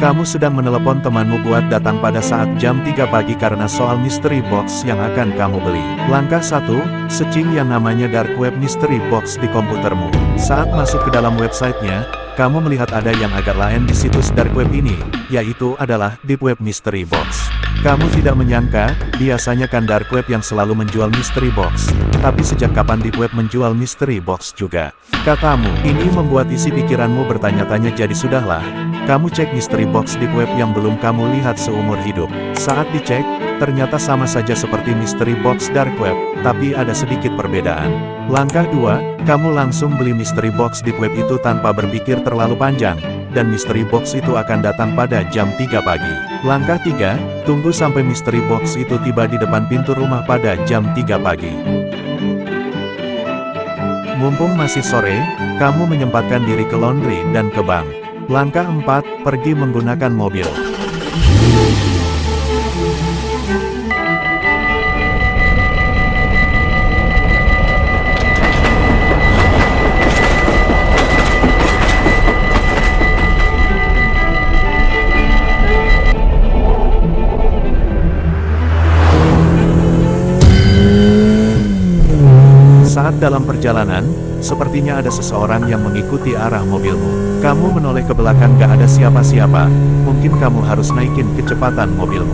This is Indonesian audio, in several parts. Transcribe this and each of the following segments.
Kamu sedang menelepon temanmu buat datang pada saat jam 3 pagi karena soal mystery box yang akan kamu beli. Langkah 1, searching yang namanya dark web mystery box di komputermu. Saat masuk ke dalam websitenya, kamu melihat ada yang agak lain di situs dark web ini, yaitu adalah deep web mystery box. Kamu tidak menyangka, biasanya kan dark web yang selalu menjual mystery box. Tapi sejak kapan deep web menjual mystery box juga? Katamu, ini membuat isi pikiranmu bertanya-tanya, jadi sudahlah. Kamu cek mystery box deep web yang belum kamu lihat seumur hidup. Saat dicek, ternyata sama saja seperti mystery box dark web, tapi ada sedikit perbedaan. Langkah 2, kamu langsung beli mystery box deep web itu tanpa berpikir terlalu panjang. Dan mystery box itu akan datang pada jam 3 pagi. Langkah 3, tunggu sampai mystery box itu tiba di depan pintu rumah pada jam 3 pagi. Mumpung masih sore, kamu menyempatkan diri ke laundry dan ke bank. Langkah 4, pergi menggunakan mobil. Saat dalam perjalanan, sepertinya ada seseorang yang mengikuti arah mobilmu. Kamu menoleh ke belakang, gak ada siapa-siapa. Mungkin kamu harus naikin kecepatan mobilmu.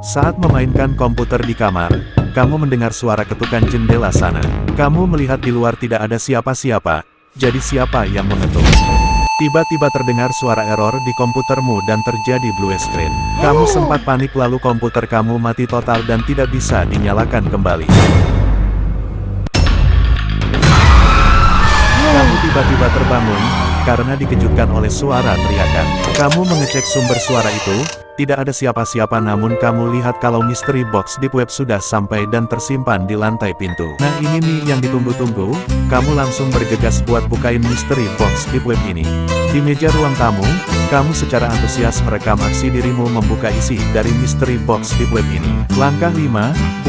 Saat memainkan komputer di kamar, kamu mendengar suara ketukan jendela sana. Kamu melihat di luar tidak ada siapa-siapa, jadi siapa yang mengetuk? Tiba-tiba terdengar suara error di komputermu dan terjadi blue screen. Kamu sempat panik lalu komputer kamu mati total dan tidak bisa dinyalakan kembali. Kamu tiba-tiba terbangun, karena dikejutkan oleh suara teriakan. Kamu mengecek sumber suara itu, tidak ada siapa-siapa, namun kamu lihat kalau mystery box deep web sudah sampai dan tersimpan di lantai pintu. Nah ini nih yang ditunggu-tunggu, kamu langsung bergegas buat bukain mystery box deep web ini. Di meja ruang tamu, kamu secara antusias merekam aksi dirimu membuka isi dari mystery box deep web ini. Langkah 5,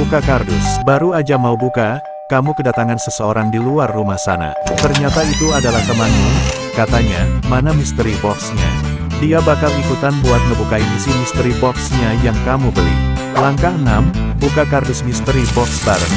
buka kardus. Baru aja mau buka, kamu kedatangan seseorang di luar rumah sana. Ternyata itu adalah temanmu, katanya, mana mystery box-nya? Dia bakal ikutan buat ngebukain isi mystery box-nya yang kamu beli. Langkah 6, buka kardus mystery box bareng.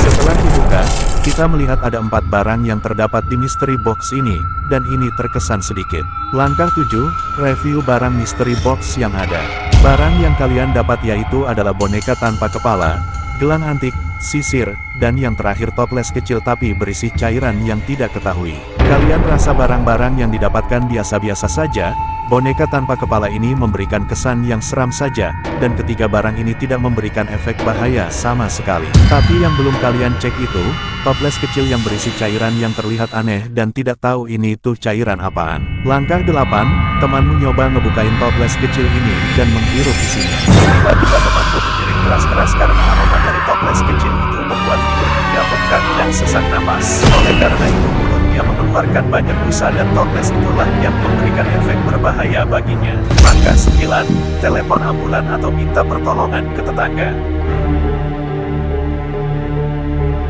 Setelah dibuka, kita melihat ada 4 barang yang terdapat di mystery box ini, dan ini terkesan sedikit. Langkah 7, review barang mystery box yang ada. Barang yang kalian dapat yaitu adalah boneka tanpa kepala, gelang antik, sisir, dan yang terakhir toples kecil tapi berisi cairan yang tidak ketahui. Kalian rasa barang-barang yang didapatkan biasa-biasa saja? Boneka tanpa kepala ini memberikan kesan yang seram saja, dan ketiga barang ini tidak memberikan efek bahaya sama sekali. Tapi yang belum kalian cek itu, toples kecil yang berisi cairan yang terlihat aneh dan tidak tahu ini tuh cairan apaan. Langkah 8, temanmu nyoba ngebukain toples kecil ini dan menghirup isinya. Tiba-tiba temanmu berdiri keras-keras karena aroma dari toples kecil itu membuat hidungnya bengkak dan sesak napas. Oleh karena itu mulutnya mengeluarkan banyak busa dan toples itulah yang memberikan efek berbahaya baginya. Langkah 9, telepon ambulan atau minta pertolongan ke tetangga.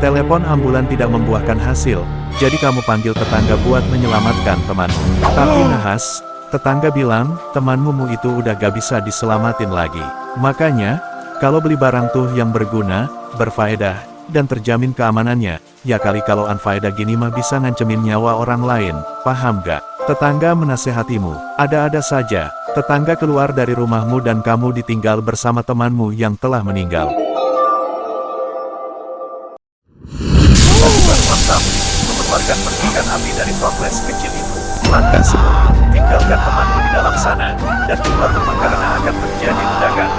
Telepon ambulan tidak membuahkan hasil, jadi kamu panggil tetangga buat menyelamatkan temanmu. Tapi nahas, tetangga bilang, temanmu itu udah gak bisa diselamatin lagi. Makanya, kalau beli barang tuh yang berguna, berfaedah, dan terjamin keamanannya, ya kali kalau unfaedah gini mah bisa ngancemin nyawa orang lain, paham gak? Tetangga menasehatimu, ada-ada saja, tetangga keluar dari rumahmu dan kamu ditinggal bersama temanmu yang telah meninggal. Mengeluarkan percikan api dari toples kecil itu. Langkah 10, tinggalkan temanmu di dalam sana, dan keluar rumah karena akan terjadi ledakan.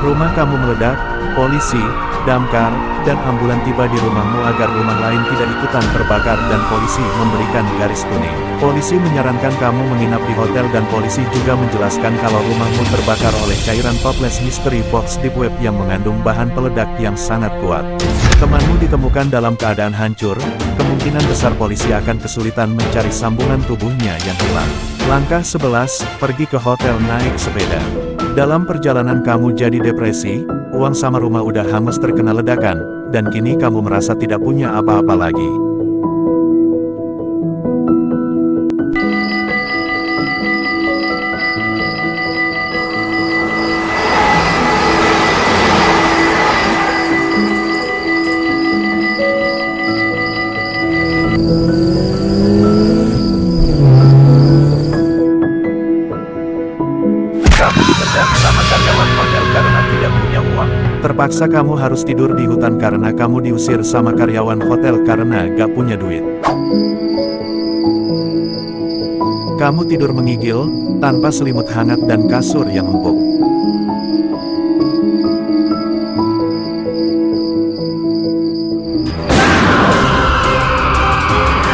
Rumah kamu meledak, polisi, damkar, dan ambulan tiba di rumahmu agar rumah lain tidak ikutan terbakar dan polisi memberikan garis kuning. Polisi menyarankan kamu menginap di hotel dan polisi juga menjelaskan kalau rumahmu terbakar oleh cairan toples mystery box deep web yang mengandung bahan peledak yang sangat kuat. Temanmu ditemukan dalam keadaan hancur, kemungkinan besar polisi akan kesulitan mencari sambungan tubuhnya yang hilang. Langkah 11, pergi ke hotel naik sepeda. Dalam perjalanan kamu jadi depresi, uang sama rumah udah hangus terkena ledakan, dan kini kamu merasa tidak punya apa-apa lagi. Terpaksa kamu harus tidur di hutan karena kamu diusir sama karyawan hotel karena gak punya duit. Kamu tidur mengigil, tanpa selimut hangat dan kasur yang empuk.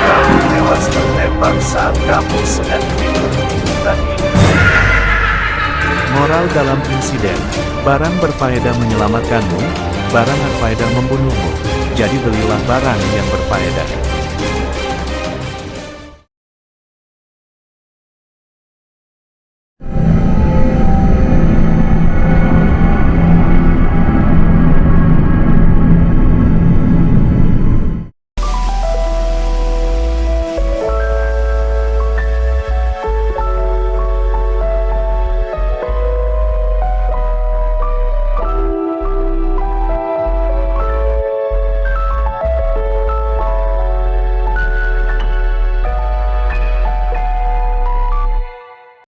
Kamu tewas tertembak saat kamu sedang tidur di hutan ini. Moral dalam insiden, barang berfaedah menyelamatkanmu, barang berfaedah membunuhmu. Jadi belilah barang yang berfaedah.